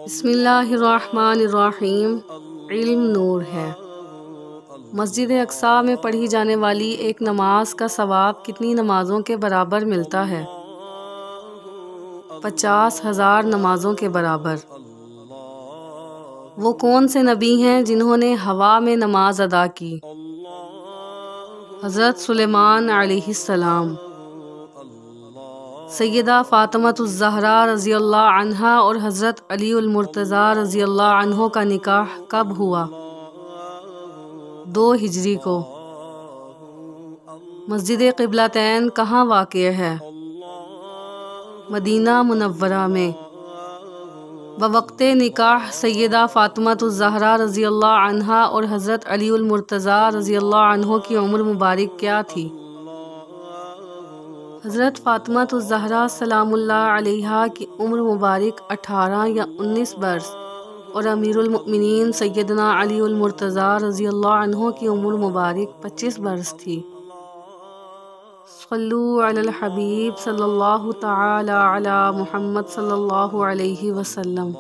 بسم اللہ الرحمن الرحیم۔ علم نور ہے۔ مسجد اقصی میں پڑھی جانے والی ایک نماز کا ثواب کتنی نمازوں کے برابر ملتا ہے؟ 50,000 نمازوں کے برابر۔ وہ کون سے نبی ہیں جنہوں نے ہوا میں نماز ادا کی؟ حضرت سلیمان علیہ السلام۔ سیدہ فاطمۃ الزہرا رضی اللہ عنہا اور حضرت علی المرتضیٰ رضی اللہ عنہ کا نکاح کب ہوا؟ 2 ہجری کو۔ مسجد قبلتین کہاں واقع ہے؟ مدینہ منورہ میں۔ بوقت نکاح سیدہ فاطمۃ الزہرا رضی اللہ عنہا اور حضرت علی المرتضیٰ رضی اللہ عنہ کی عمر مبارک کیا تھی؟ حضرت فاطمۃ الزہرا سلام اللہ علیہا کی عمر مبارک 18 یا 19 برس اور امیر المؤمنین سیدنا علی المرتضیٰ رضی اللہ عنہ کی عمر مبارک 25 برس تھی۔ صلو علی الحبیب صلی اللہ تعالی علی محمد صلی اللہ علیہ وسلم۔